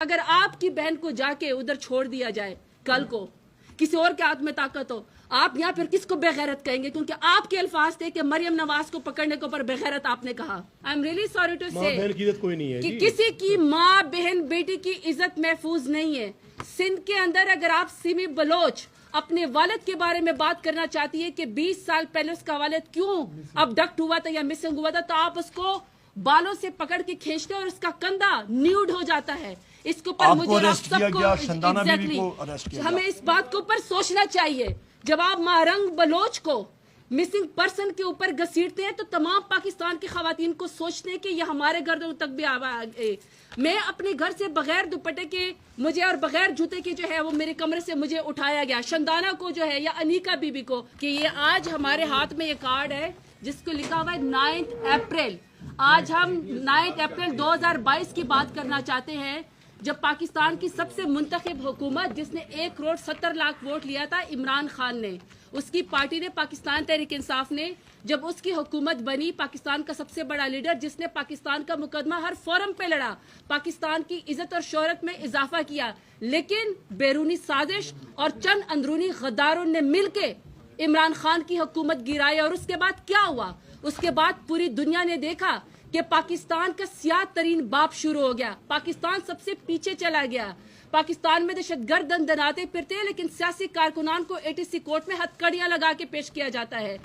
अगर आपकी बहन को जाके उधर छोड़ दिया जाए कल को, किसी और के हाथ में ताकत हो, आप यहाँ फिर किसको बेगैरत कहेंगे? क्योंकि आपके अल्फाज थे कि मरियम नवाज को पकड़ने के ऊपर बेगैरत आपने कहा। I am really sorry to say कोई नहीं है कि किसी की माँ बहन बेटी की इज्जत महफूज नहीं है। सिंध के अंदर अगर आप सिमी बलोच अपने वालिद के बारे में बात करना चाहती है कि 20 साल पहले उसका वालिद क्यों अबडक्ट हुआ था या मिसिंग हुआ था, तो आप उसको बालों से पकड़ के खींचते और उसका कंधा न्यूड हो जाता है। इसके ऊपर मुझे हमें इस बात के ऊपर सोचना चाहिए। जब आप मारंग बलोच को मिसिंग पर्सन के ऊपर घसीटते हैं तो तमाम पाकिस्तान की खवातीन को सोचते हैं कि ये हमारे गर्दों तक भी आए। मैं अपने घर से बगैर दुपट्टे के मुझे और बगैर जूते के जो है वो मेरे कमरे से मुझे उठाया गया। शंदाना को जो है या अनीका बीबी को कि ये आज हमारे हाथ में ये कार्ड है जिसको लिखा हुआ है 9 अप्रैल। आज हम 9 अप्रैल 2022 की बात करना चाहते हैं, जब पाकिस्तान की सबसे मुंतखब हुकूमत जिसने 1 करोड़ 70 लाख वोट लिया था इमरान खान ने, उसकी पार्टी ने, पाकिस्तान तहरीक इंसाफ ने, जब उसकी हुकूमत बनी, पाकिस्तान का सबसे बड़ा लीडर जिसने पाकिस्तान का मुकदमा हर फोरम पे लड़ा, पाकिस्तान की इज्जत और शोहरत में इजाफा किया, लेकिन बैरूनी साजिश और चंद अंदरूनी गद्दारों ने मिलके इमरान खान की हुकूमत गिराई। और उसके बाद क्या हुआ? उसके बाद पूरी दुनिया ने देखा कि पाकिस्तान का सियाह तरीन बाप शुरू हो गया। पाकिस्तान सबसे पीछे चला गया। पाकिस्तान में दहशतगर्द दंदनाते फिरते हैं, लेकिन सियासी कारकुनान को एटीसी कोर्ट में हथकड़ियां लगा के पेश किया जाता है।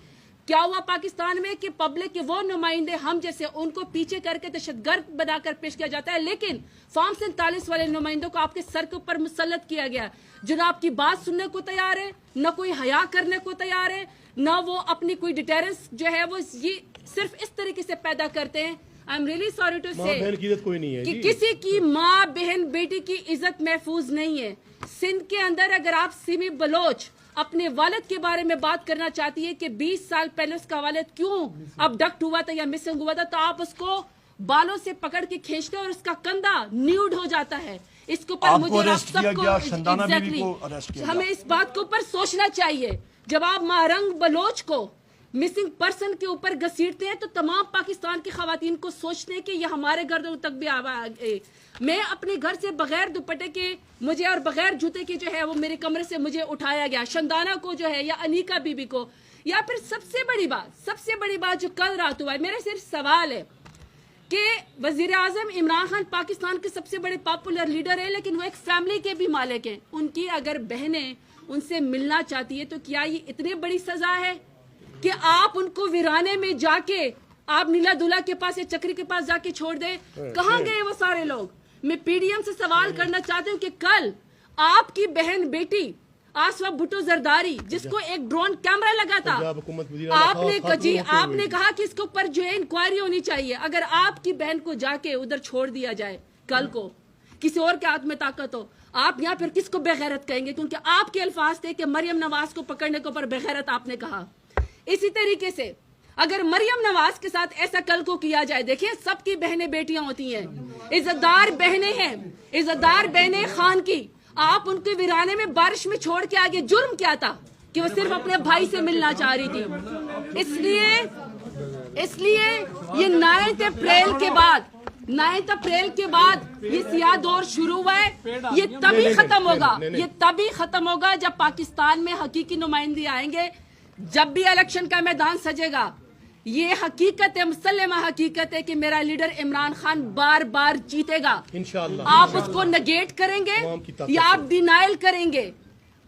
क्या हुआ पाकिस्तान में कि पब्लिक के वो नुमाइंदे हम जैसे उनको पीछे करके दहशतगर्द बनाकर पेश किया जाता है, लेकिन फॉर्म 47 वाले नुमाइंदों को आपके सर के ऊपर मुसल्लत किया गया, जो ना आपकी बात सुनने को तैयार है, न कोई हया करने को तैयार है, न वो अपनी कोई डिटेरेंस जो है वो ये सिर्फ इस तरीके से पैदा करते हैं। I am really sorry to say कोई नहीं है कि किसी की माँ बहन बेटी की इज्जत महफूज नहीं है। सिंध के अंदर अगर आप सिमी बलोच अपने वालिद के बारे में बात करना चाहती है कि 20 साल पहले उसका वालिद क्यों अबडक्ट हुआ था या मिसिंग हुआ था, तो आप उसको बालों से पकड़ के खींचते और उसका कंधा न्यूड हो जाता है। इसके ऊपर मुझे आप सबको हमें इस बात के ऊपर सोचना चाहिए। जब आप मारंग बलोच को मिसिंग पर्सन के ऊपर घसीटते हैं तो तमाम पाकिस्तान की खवातीन को सोचते हैं कि ये हमारे गर्दों तक भी आए। मैं अपने घर से बगैर दुपट्टे के मुझे और बगैर जूते के जो है वो मेरे कमरे से मुझे उठाया गया। शंदाना को जो है या अनीका बीबी को, या फिर सबसे बड़ी बात जो कल रात हुआ है, मेरा सिर्फ सवाल है कि वजीर आजम इमरान खान पाकिस्तान के सबसे बड़े पॉपुलर लीडर है, लेकिन वो एक फैमिली के भी मालिक हैं। उनकी अगर बहनें उनसे मिलना चाहती है तो क्या ये इतनी बड़ी सजा है कि आप उनको वीराने में जाके आप नीला दुल्ला के पास या चक्री के पास जाके छोड़ दे? कहाँ गए वो सारे लोग? मैं पीडीएम से सवाल करना चाहती हूँ कि कल आपकी बहन बेटी आसवा भुट्टो जरदारी, जिसको एक ड्रोन कैमरा लगा था, आपने कहा कि इसके ऊपर जो है इंक्वायरी होनी चाहिए। अगर आपकी बहन को जाके उधर छोड़ दिया जाए कल को, किसी और के हाथ में ताकत हो, आप यहाँ फिर किसको बेगैरत कहेंगे? क्योंकि आपके अल्फाज थे कि मरियम नवाज को पकड़ने के ऊपर बेगैरत आपने कहा। इसी तरीके से अगर मरियम नवाज के साथ ऐसा कल को किया जाए, देखिए सबकी बहनें बेटियां होती हैं, इज्जतदार बहनें हैं, इज्जतदार बहनें खान की, आप उनके वीराने में बारिश में छोड़ के आगे जुर्म क्या था कि वो सिर्फ अपने भाई से मिलना चाह रही थी। इसलिए ये 9 अप्रैल के बाद ये सियाह दौर शुरू हुआ है। ये तभी खत्म होगा जब पाकिस्तान में हकीकी नुमाइंदे आएंगे। जब भी इलेक्शन का मैदान सजेगा, ये हकीकत है, मुसल्लमा हकीकत है कि मेरा लीडर इमरान खान बार बार जीतेगा। इंशाअल्लाह आप उसको नेगेट करेंगे या आप डिनाइल करेंगे,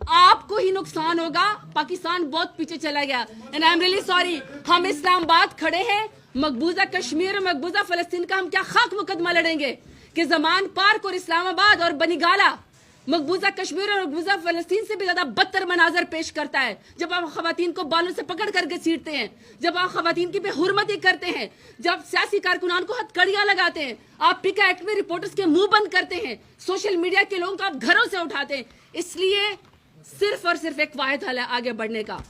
आपको ही नुकसान होगा। पाकिस्तान बहुत पीछे चला गया। And I am really sorry, हम इस्लामाबाद खड़े हैं, मकबूजा कश्मीर और मकबूजा फलस्तीन का हम क्या खाक मुकदमा लड़ेंगे कि जमान पार्क और इस्लामाबाद और बनीगाला मकबूजा कश्मीर और मकबूजा फलस्तीन से भी ज्यादा बदतर मनाजर पेश करता है। जब आप खवातीन को बालों से पकड़ कर घसीटते हैं, जब आप खवातीन की बेहुरमती करते हैं, जब सियासी कारकुनान को हथकड़ियां लगाते हैं, आप पिका एक्ट में रिपोर्टर्स के मुंह बंद करते हैं, सोशल मीडिया के लोगों को आप घरों से उठाते हैं। इसलिए सिर्फ और सिर्फ एक वाहिद हल है आगे बढ़ने का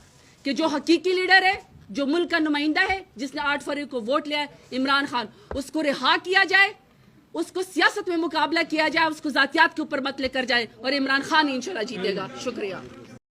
कि जो हकीकी लीडर है, जो मुल्क का नुमाइंदा है, जिसने 8 फरवरी को वोट लिया है, इमरान खान, उसको रिहा किया जाए, उसको सियासत में मुकाबला किया जाए, उसको जातियात के ऊपर मत लेकर जाए और इमरान खान इंशाल्लाह जीतेगा। शुक्रिया।